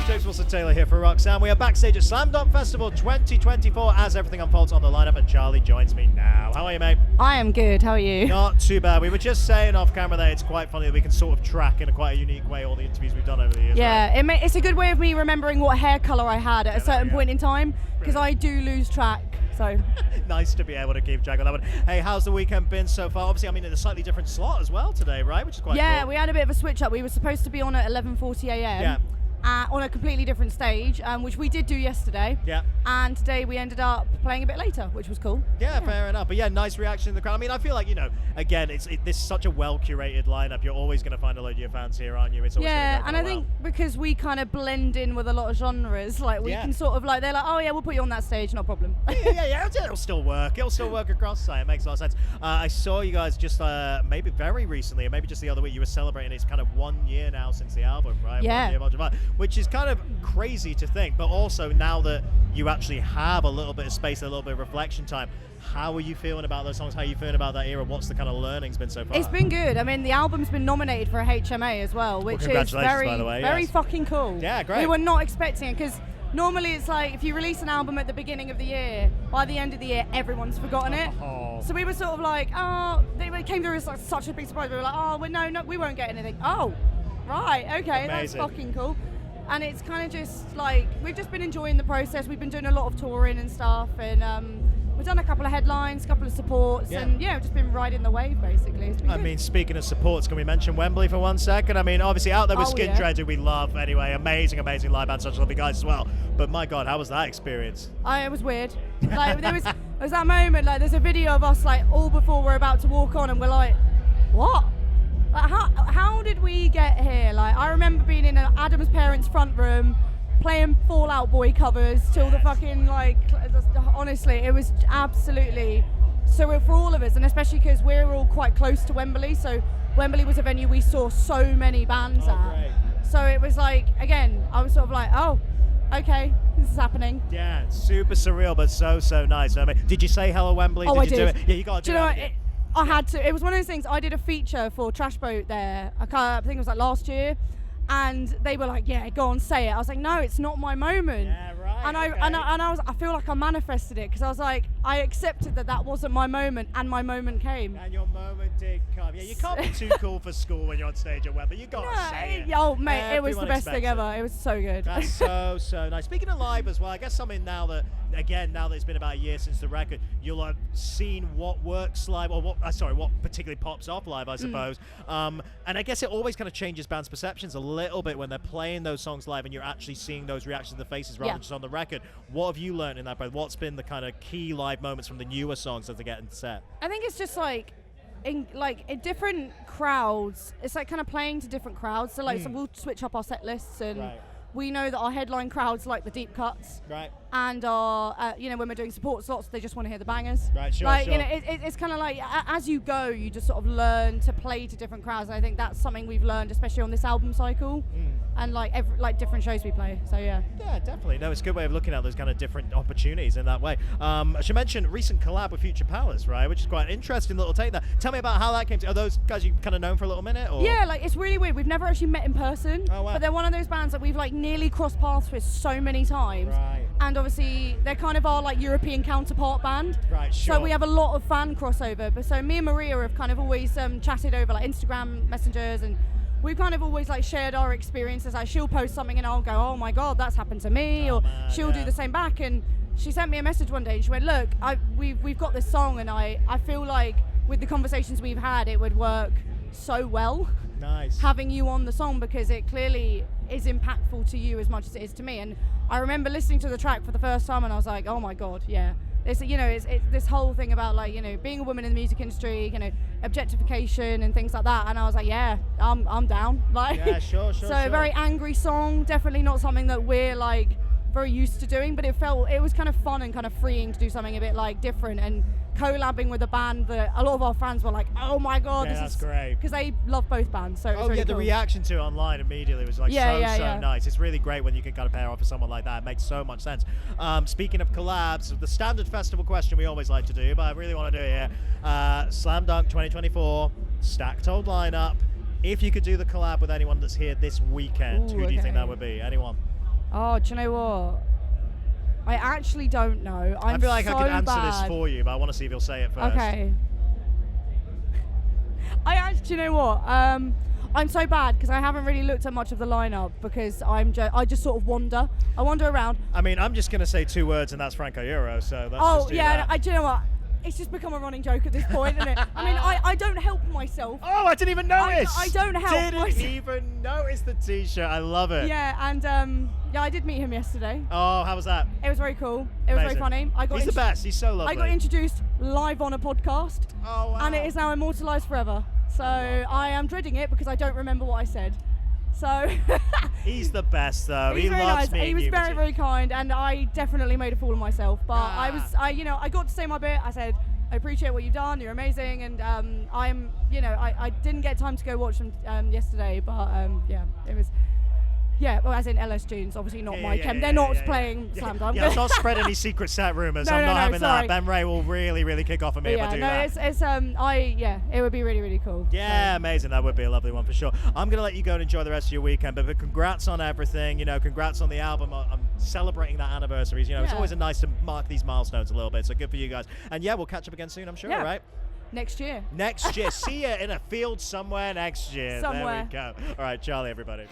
James Wilson-Taylor here for Roxanne. We are backstage at Slam Dunk Festival 2024 as everything unfolds on the lineup, and Charlie joins me now. How are you, mate? I am good. How are you? Not too bad. We were just saying off camera that it's quite funny that we can sort of track in a quite a unique way all the interviews we've done over the years. Yeah, right? it's a good way of me remembering what hair colour I had at a certain point in time, because I do lose track. So nice to be able to keep track of that one. Hey, how's the weekend been so far? Obviously, I mean, in a slightly different slot as well today, right? Which is quite cool. We had a bit of a switch up. We were supposed to be on at 11:40 a.m. Yeah. On a completely different stage, which we did do yesterday. Yeah. And today we ended up playing a bit later, which was cool. Yeah, fair enough. But yeah, nice reaction in the crowd. I mean, I feel like, you know, again, this is such a well-curated lineup. You're always going to find a load of your fans here, aren't you? It's always and I think because we kind of blend in with a lot of genres, like we can sort of like, they're like, oh yeah, we'll put you on that stage, no problem. yeah, it'll still work. It'll still work across site. It makes a lot of sense. I saw you guys just maybe very recently, or maybe just the other week, you were celebrating it's kind of 1 year now since the album, right? Yeah. 1 year of Ultraviolet, which is kind of crazy to think, but also now that you actually have a little bit of space, a little bit of reflection time, how are you feeling about those songs? How are you feeling about that era? What's the kind of learnings been so far? It's been good. I mean, the album's been nominated for a HMA as well, which is very fucking cool. Yeah, great. We were not expecting it, because normally it's like if you release an album at the beginning of the year, by the end of the year, everyone's forgotten it. So we were sort of like, oh, it came through as like such a big surprise. We were like, oh, well, no, we won't get anything. Oh, right, okay, amazing. That's fucking cool. And it's kind of just like, we've just been enjoying the process. We've been doing a lot of touring and stuff, and we've done a couple of headlines, a couple of supports, and just been riding the wave, basically. I mean, speaking of supports, can we mention Wembley for 1 second? I mean, obviously out there with Skin Dread, who we love anyway, amazing live band, such lovely guys as well. But my God, how was that experience? It was weird. Like there was that moment, like there's a video of us like all before we're about to walk on, and we're like, what? Like, how did we get here? Like, I remember being in Adam's parents' front room, playing Fall Out Boy covers till the fucking, like, honestly, it was absolutely surreal for all of us, and especially because we're all quite close to Wembley, so Wembley was a venue we saw so many bands at. Great. So it was like, again, I was sort of like, oh, okay, this is happening. Yeah, super surreal, but so nice. I mean, did you say hello Wembley? Oh, did I you did. Do it? Yeah, you got to do it. I had to. It was one of those things. I did a feature for Trash Boat there. I think it was like last year, and they were like, "Yeah, go on, say it." I was like, "No, it's not my moment." Yeah, right. And I feel like I manifested it, because I was like, I accepted that wasn't my moment, and my moment came. And your moment did come. Yeah, you can't be too cool for school when you're on stage at Wembley. You gotta say it. Oh mate, it was the best thing ever. It was so good. That's so nice. Speaking of live as well, I guess something now that it's been about a year since the record, you'll have seen what works live, or what particularly pops off live, I suppose. And I guess it always kind of changes bands' perceptions a little bit when they're playing those songs live and you're actually seeing those reactions in the faces rather than just on the record. What have you learned in that, Brad? What's been the kind of key live moments from the newer songs as they get into set? I think it's just like in different crowds, it's like kind of playing to different crowds. So like so we'll switch up our set lists, and we know that our headline crowds like the deep cuts, and our when we're doing support slots, they just want to hear the bangers. Right, sure. Like, you know, it's kind of like as you go, you just sort of learn to play to different crowds. And I think that's something we've learned, especially on this album cycle, and like different shows we play. So yeah. Yeah, definitely. No, it's a good way of looking at those kind of different opportunities in that way. I should mention recent collab with Future Palace, right? Which is quite an interesting little take there. Tell me about how that came to. Are those guys you kind of known for a little minute? Or? Yeah, like it's really weird. We've never actually met in person, but they're one of those bands that we've like nearly crossed paths with so many times. Right. And obviously they're kind of our like European counterpart band. Right, sure. So we have a lot of fan crossover. But so me and Maria have kind of always chatted over like Instagram messengers, and we've kind of always like shared our experiences. Like she'll post something and I'll go, oh my God, that's happened to me, or she'll do the same back. And she sent me a message one day and she went, look, we've got this song, and I feel like with the conversations we've had, it would work so well. Nice. Having you on the song, because it clearly is impactful to you as much as it is to me. And I remember listening to the track for the first time and I was like, oh my God, yeah. It's this whole thing about like, you know, being a woman in the music industry, you know, objectification and things like that. And I was like, yeah, I'm down. Like, yeah, sure. So a very angry song, definitely not something that we're like very used to doing, but it was kind of fun and kind of freeing to do something a bit like different, and collabing with a band that a lot of our fans were like, oh my God, this is great, because they love both bands. So it was really the cool. reaction to it online immediately was like so nice. It's really great when you can kind of pair off with someone like that. It makes so much sense. Speaking of collabs, the standard festival question we always like to do, but I really want to do it here. Slam Dunk 2024, stacked old lineup. If you could do the collab with anyone that's here this weekend, who do you think that would be? Anyone? Oh, do you know what? I actually don't know. I feel like so I could answer bad. this for you, but I want to see if you'll say it first. Okay. I actually, do you know what? I'm so bad because I haven't really looked at much of the lineup because I just sort of wander. I wander around. I mean, I'm just going to say 2 words, and that's Franco Euro, so let's just do that. Do you know what? It's just become a running joke at this point, isn't it? I mean, I don't help myself. Oh, I didn't even notice! I don't help myself. Didn't even notice the t-shirt. I love it. Yeah, and I did meet him yesterday. Oh, how was that? It was very cool. It was very funny. He's the best. He's so lovely. I got introduced live on a podcast. Oh, wow. And it is now immortalised forever. So I am dreading it because I don't remember what I said. So he's the best, though. He's he very loves nice. me. He was very, very kind, and I definitely made a fool of myself. But I got to say my bit. I said, I appreciate what you've done. You're amazing, and I didn't get time to go watch them yesterday, but it was. Yeah, well, as in LS Tunes, obviously not my chem. They're not playing Slam Dunk. Yeah, let's not spread any secret set rumours. I'm not having that. Ben Ray will really, really kick off at me if I do that. It would be really, really cool. Yeah, amazing. That would be a lovely one for sure. I'm going to let you go and enjoy the rest of your weekend, but congrats on everything. Congrats on the album. I'm celebrating that anniversaries. It's always nice to mark these milestones a little bit. So good for you guys. And yeah, we'll catch up again soon, I'm sure, right? Next year. Next year. See you in a field somewhere next year. Somewhere. There we go. All right, Charlie, everybody.